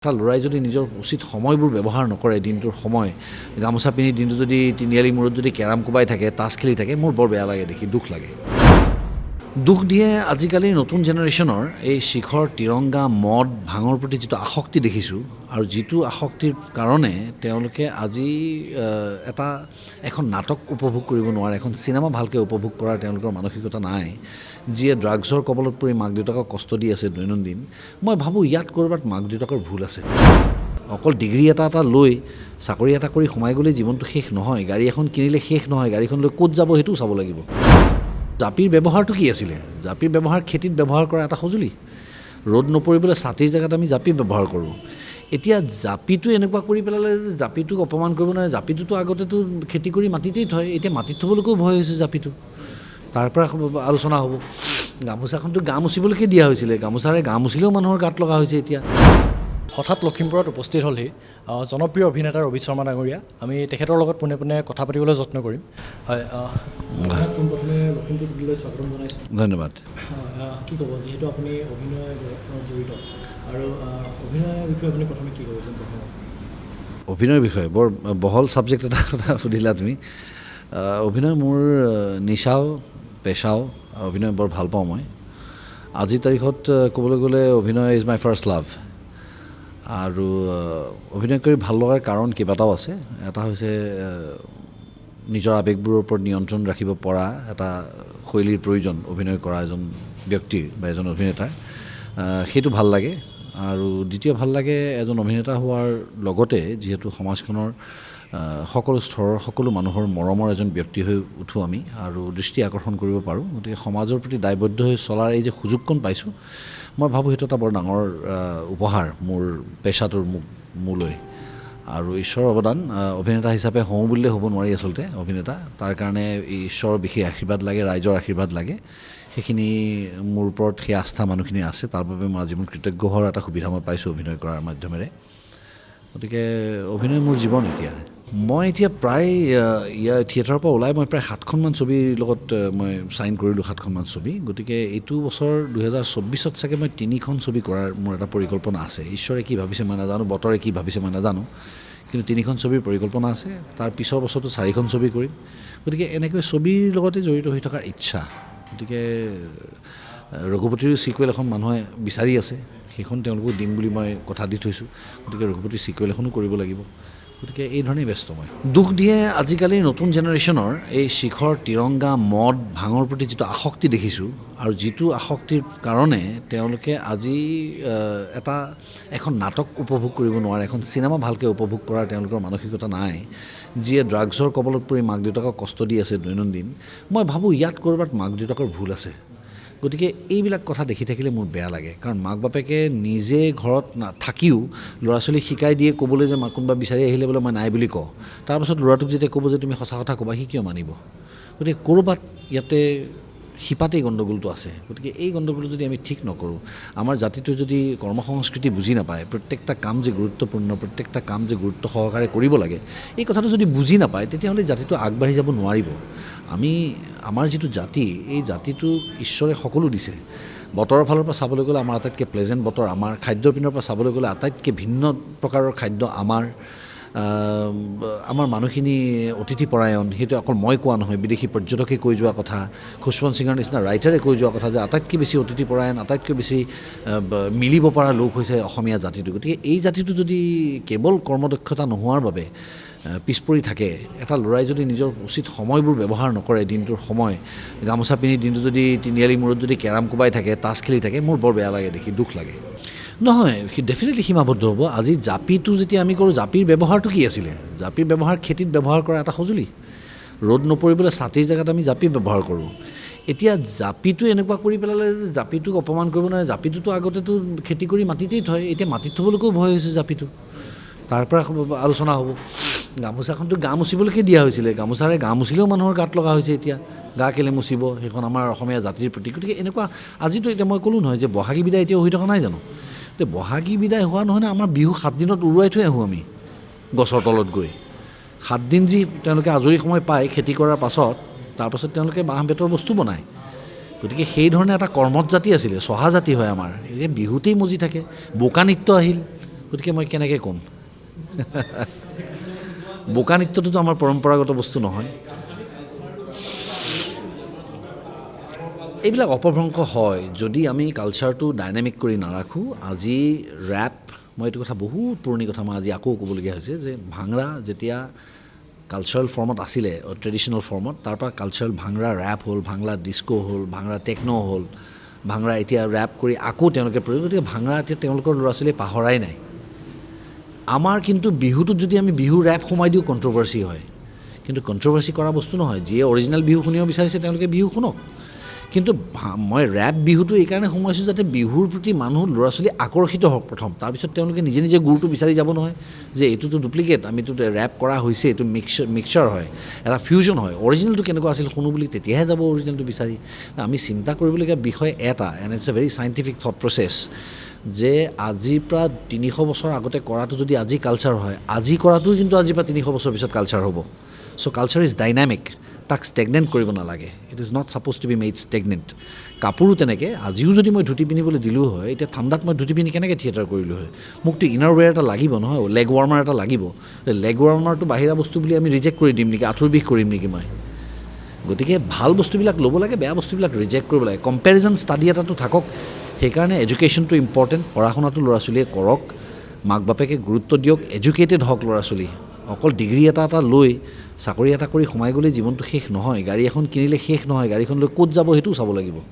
এটা ল'ৰাই যদি নিজৰ উচিত সময়বোৰ ব্যৱহাৰ নকৰে, দিনটোৰ সময় গামোচা পিন্ধি দিনটো যদি তিনিআলি মূৰত যদি কেৰাম কোবাই থাকে, তাছ খেলি থাকে, মোৰ বৰ বেয়া লাগে দেখি, দুখ লাগে। দুখ দিয়ে আজিকালিৰ নতুন জেনেৰেশ্যনৰ এই শিখৰ, তিৰংগা, মদ, ভাঙৰ প্ৰতি যিটো আসক্তি দেখিছোঁ, আৰু যিটো আসক্তিৰ কাৰণে তেওঁলোকে আজি এখন নাটক উপভোগ কৰিব নোৱাৰে, এখন চিনেমা ভালকৈ উপভোগ কৰাৰ তেওঁলোকৰ মানসিকতা নাই, যিয়ে ড্ৰাগছৰ কবলত পৰি মাক দেউতাকক কষ্ট দি আছে দৈনন্দিন। মই ভাবোঁ ইয়াত ক'ৰবাত মাক দেউতাকৰ ভুল আছে। অকল ডিগ্ৰী এটা লৈ চাকৰি এটা কৰি সোমাই গ'লেই জীৱনটো শেষ নহয়, গাড়ী এখন কিনিলে শেষ নহয়, গাড়ীখন লৈ ক'ত যাব সেইটোও চাব লাগিব। জাপিৰ ব্যৱহাৰটো কি আছিলে? জাপিৰ ব্যৱহাৰ খেতিত ব্যৱহাৰ কৰা এটা সঁজুলি। ৰ'দ নপৰিবলৈ ছাতিৰ জেগাত আমি জাপি ব্যৱহাৰ কৰোঁ। এতিয়া জাপিটো এনেকুৱা কৰি পেলালে, জাপিটোক অপমান কৰিব নোৱাৰে। জাপিটোতো আগতেতো খেতি কৰি মাটিতেই থয়, এতিয়া মাটিত থ'বলৈকেও ভয় হৈছে জাপিটো। তাৰ পৰা আলোচনা হ'ব। গামোচাখনতো গা মুচিবলৈকে দিয়া হৈছিলে, গামোচাৰে গা মুচিলেও মানুহৰ গাত লগা হৈছে এতিয়া। হঠাৎ লখিমপুৰত উপস্থিত হ'লহি জনপ্ৰিয় অভিনেতা ৰবি শৰ্মা ডাঙৰীয়া। আমি তেখেতৰ লগত পোনে পোনে কথা পাতিবলৈ যত্ন কৰিম। হয়, পোনপ্ৰথমে লখিমপুৰলৈ স্বাগতম জনাইছোঁ। ধন্যবাদ। কি ক'ব, যিহেতু আপুনি অভিনয় জড়িত, আৰু অভিনয়ৰ বিষয়ে আপুনি প্ৰথমে কি ক'ব? অভিনয়ৰ বিষয়ে বৰ বহল ছাবজেক্ট এটা কথা সুধিলা তুমি। অভিনয় মোৰ নিচাও পেচাও, অভিনয় বৰ ভাল পাওঁ মই। আজিৰ তাৰিখত ক'বলৈ গ'লে অভিনয় ইজ মাই ফাৰ্ষ্ট লাভ। আৰু অভিনয় কৰি ভাল লগাৰ কাৰণ কেইবাটাও আছে। এটা হৈছে নিজৰ আৱেগবোৰৰ ওপৰত নিয়ন্ত্ৰণ ৰাখিব পৰা এটা শৈলীৰ প্ৰয়োজন অভিনয় কৰা এজন ব্যক্তিৰ বা এজন অভিনেতাৰ, সেইটো ভাল লাগে। আৰু দ্বিতীয় ভাল লাগে এজন অভিনেতা হোৱাৰ লগতে যিহেতু সমাজখনৰ সকলো স্তৰৰ সকলো মানুহৰ মৰমৰ এজন ব্যক্তি হৈ উঠোঁ আমি, আৰু দৃষ্টি আকৰ্ষণ কৰিব পাৰোঁ। গতিকে সমাজৰ প্ৰতি দায়বদ্ধ হৈ চলাৰ এই যে সুযোগকণ পাইছোঁ, মই ভাবোঁ সেইটো এটা বৰ ডাঙৰ উপহাৰ মোৰ পেচাটোৰ মোলৈ। আৰু ঈশ্বৰৰ অৱদান, অভিনেতা হিচাপে হওঁ বুলিলে হ'ব নোৱাৰি আচলতে অভিনেতা। তাৰ কাৰণে ঈশ্বৰৰ বিশেষ আশীৰ্বাদ লাগে, ৰাইজৰ আশীৰ্বাদ লাগে। সেইখিনি মোৰ ওপৰত সেই আস্থা মানুহখিনি আছে, তাৰ বাবে মই জীৱন কৃতজ্ঞ হোৱাৰ এটা সুবিধা মই পাইছোঁ অভিনয় কৰাৰ মাধ্যমেৰে। গতিকে অভিনয় মোৰ জীৱন এতিয়া। মই এতিয়া প্ৰায় থিয়েটাৰৰ পৰা ওলাই মই প্ৰায় 7খনমান ছবিৰ লগত মই চাইন কৰিলোঁ, 7খনমান ছবি। গতিকে এইটো বছৰ 2024ত চাগে মই 3খন ছবি কৰাৰ মোৰ এটা পৰিকল্পনা আছে। ঈশ্বৰে কি ভাবিছে মই নাজানো, বতৰে কি ভাবিছে মই নাজানো, কিন্তু 3খন ছবিৰ পৰিকল্পনা আছে। তাৰ পিছৰ বছৰটো 4খন ছবি কৰিম। গতিকে এনেকৈ ছবিৰ লগতে জড়িত হৈ থকাৰ ইচ্ছা। গতিকে ৰঘুপতিৰ ছিকুৱেল এখন মানুহে বিচাৰি আছে, সেইখন তেওঁলোকক দিম বুলি মই কথা দি থৈছোঁ। গতিকে ৰঘুপতিৰ ছিকুৱেল এখনো কৰিব লাগিব। গতিকে এই ধৰণেই ব্যস্ত মই। দুখ দিয়ে আজিকালিৰ নতুন জেনেৰেশ্যনৰ এই শিখৰ, তিৰংগা, মদ, ভাঙৰ প্ৰতি যিটো আসক্তি দেখিছোঁ, আৰু যিটো আসক্তিৰ কাৰণে তেওঁলোকে আজি এখন নাটক উপভোগ কৰিব নোৱাৰে, এখন চিনেমা ভালকৈ উপভোগ কৰাৰ তেওঁলোকৰ মানসিকতা নাই, যিয়ে ড্ৰাগছৰ কবলত পৰি মাক দেউতাকক কষ্ট দি আছে দৈনন্দিন। মই ভাবোঁ ইয়াত ক'ৰবাত মাক দেউতাকৰ ভুল আছে। গতিকে এইবিলাক কথা দেখি থাকিলে মোৰ বেয়া লাগে, কাৰণ মাক বাপেকে নিজে ঘৰত থাকিও ল'ৰা ছোৱালীক শিকাই দিয়ে ক'বলৈ যে কোনোবা বিচাৰি আহিলে বোলে মই নাই বুলি কওঁ। তাৰপাছত ল'ৰাটোক যেতিয়া ক'ব যে তুমি সঁচা কথা ক'বা, সি কিয় মানিব? গতিকে ক'ৰবাত ইয়াতে শিপাতেই গণ্ডগোলটো আছে। গতিকে এই গণ্ডগোলটো যদি আমি ঠিক নকৰোঁ, আমাৰ জাতিটোৱে যদি কৰ্মসংস্কৃতি বুজি নাপায়, প্ৰত্যেকটা কাম যে গুৰুত্বপূৰ্ণ, প্ৰত্যেকটা কাম যে গুৰুত্ব সহকাৰে কৰিব লাগে, এই কথাটো যদি বুজি নাপায়, তেতিয়াহ'লে জাতিটো আগবাঢ়ি যাব নোৱাৰিব। আমাৰ যিটো জাতি, এই জাতিটোক ঈশ্বৰে সকলো দিছে। বতৰৰ ফালৰ পৰা চাবলৈ গ'লে আমাৰ আটাইতকৈ প্লেজেণ্ট বতৰ আমাৰ, খাদ্যৰ পিনৰ পৰা চাবলৈ গ'লে আটাইতকৈ ভিন্ন প্ৰকাৰৰ খাদ্য আমাৰ মানুহখিনি অতিথিপৰায়ণ। সেইটো অকল মই কোৱা নহয়, বিদেশী পৰ্যটকে কৈ যোৱা কথা, খুচবন্ত সিঙৰ নিচিনা ৰাইটাৰে কৈ যোৱা কথা যে আটাইতকৈ বেছি অতিথিপৰায়ণ, আটাইতকৈ বেছি মিলিব পৰা লোক হৈছে অসমীয়া জাতিটো। গতিকে এই জাতিটো যদি কেৱল কৰ্মদক্ষতা নোহোৱাৰ বাবে পিছ পৰি থাকে, এটা ল'ৰাই যদি নিজৰ উচিত সময়বোৰ ব্যৱহাৰ নকৰে, দিনটোৰ সময় গামোচা পিন্ধি দিনটো যদি তিনিআলি মূৰত যদি কেৰাম কোবাই থাকে, তাছ খেলি থাকে, মোৰ বৰ বেয়া লাগে দেখি, দুখ লাগে। নহয়, সি ডেফিনেটলি সীমাবদ্ধ হ'ব। আজি জাপিটো যেতিয়া আমি কৰোঁ, জাপিৰ ব্যৱহাৰটো কি আছিলে? জাপিৰ ব্যৱহাৰ খেতিত ব্যৱহাৰ কৰা এটা সঁজুলি। ৰ'দ নপৰিবলৈ ছাতিৰ জেগাত আমি জাপি ব্যৱহাৰ কৰোঁ। এতিয়া জাপিটো এনেকুৱা কৰি পেলালে, জাপিটোক অপমান কৰিব নোৱাৰে। জাপিটোতো আগতেতো খেতি কৰি মাটিতেই থয়, এতিয়া মাটিত থ'বলৈকেও ভয় হৈছে জাপিটো। তাৰ পৰা আলোচনা হ'ব। গামোচাখনতো গা মুচিবলৈকে দিয়া হৈছিলে, গামোচাৰে গা মুচিলেও মানুহৰ গাত লগা হৈছে এতিয়া। গা কেলে মুচিব, সেইখন আমাৰ অসমীয়া জাতিৰ প্ৰতি। গতিকে এনেকুৱা আজিতো এতিয়া মই ক'লোঁ নহয় যে বহাগী বিদায় এতিয়াও হৈ থকা নাই জানো? এতিয়া বহাগী বিদায় হোৱা নহয়, আমাৰ বিহু 7 দিনত উৰুৱাই থৈ আহোঁ আমি গছৰ তলত গৈ। 7 দিন যি তেওঁলোকে আজৰি সময় পায় খেতি কৰাৰ পাছত, তাৰপাছত তেওঁলোকে বাঁহ বেতৰ বস্তু বনায়। গতিকে সেই ধৰণে এটা কৰ্মত জাতি আছিলে, চহা জাতি হয় আমাৰ। এতিয়া বিহুতেই মজি থাকে। বোকা নৃত্য আহিল, গতিকে মই কেনেকৈ ক'ম বোকা নৃত্যটোতো আমাৰ পৰম্পৰাগত বস্তু নহয় এইবিলাক অপভ্ৰংশ হয় যদি আমি কালচাৰটো ডাইনামিক কৰি নাৰাখোঁ আজি ৰেপ মই এইটো কথা বহুত পুৰণি কথা মই আজি আকৌ ক'বলগীয়া হৈছে যে ভাংৰা যেতিয়া কালচাৰেল ফৰ্মত আছিলে ট্ৰেডিশ্যনেল ফৰ্মত তাৰপৰা কালচাৰেল ভাংৰা ৰেপ হ'ল ভাংৰা ডিস্কো হ'ল ভাংৰা টেকন' হ'ল ভাংৰা এতিয়া ৰেপ কৰি আকৌ তেওঁলোকে প্ৰয়োগ গতিকে ভাংৰা এতিয়া তেওঁলোকৰ ল'ৰা ছোৱালীয়ে পাহৰাই নাই আমাৰ কিন্তু বিহুটোত যদি আমি বিহু ৰেপ সোমাই দিওঁ কণ্ট্ৰভাৰ্চি হয় কিন্তু কণ্ট্ৰভাৰ্চি কৰা বস্তু নহয় যিয়ে অৰিজিনেল বিহু শুনিব বিচাৰিছে তেওঁলোকে বিহু শুনক কিন্তু মই ৰেপ বিহুটো এইকাৰণে সোমাইছোঁ যাতে বিহুৰ প্ৰতি মানুহ ল'ৰা ছোৱালী আকৰ্ষিত হওক প্ৰথম তাৰপিছত তেওঁলোকে নিজে নিজে গুৰটো বিচাৰি যাব নহয় যে এইটোতো ডুপ্লিকেট আমিতো ৰেপ কৰা হৈছে এইটো মিক্সাৰ হয় এটা ফিউজন হয় অৰিজিনেলটো কেনেকুৱা আছিল শুনো বুলি তেতিয়াহে যাব অৰিজিনেলটো বিচাৰি আমি চিন্তা কৰিবলগীয়া বিষয় এটা and it's a very scientific thought process যে আজিৰ পৰা 300 বছৰ আগতে কৰাটো যদি আজি কালচাৰ হয় আজি কৰাটোও কিন্তু আজিৰ পৰা 300 বছৰ পিছত কালচাৰ হ'ব চ' কালচাৰ ইজ ডাইনামিক তাক ষ্টেগনেণ্ট কৰিব নালাগে it is not supposed to be made stagnant কাপোৰো তেনেকৈ আজিও যদি মই ধুতি পিন্ধিবলৈ দিলোঁ হয় এতিয়া ঠাণ্ডাত মই ধুতি পিন্ধি কেনেকৈ থিয়েটাৰ কৰিলোঁ হয় মোকতো ইনাৰ ৱেৰ এটা লাগিব নহয় লেগ ৱাৰ্মাৰ এটা লাগিব লেগ ৱাৰ্মাৰটো বাহিৰা বস্তু বুলি আমি ৰিজেক্ট কৰি দিম নেকি আঁঠুৰ বিষ কৰিম নেকি মই গতিকে ভাল বস্তুবিলাক ল'ব লাগে বেয়া বস্তুবিলাক ৰিজেক্ট কৰিব লাগে কম্পেৰিজন ষ্টাডি এটাতো থাকক সেইকাৰণে এডুকেশ্যনটো ইম্পৰ্টেণ্ট পঢ়া শুনাটো ল'ৰা ছোৱালীয়ে কৰক মাক বাপেকে গুৰুত্ব দিয়ক এডুকেটেড হওক ল'ৰা ছোৱালী অকল ডিগ্ৰী এটা লৈ চাকৰি এটা কৰি সোমাই গ'লে জীৱনটো শেষ নহয় গাড়ী এখন কিনিলে শেষ নহয় গাড়ীখন লৈ ক'ত যাব সেইটোও চাব লাগিব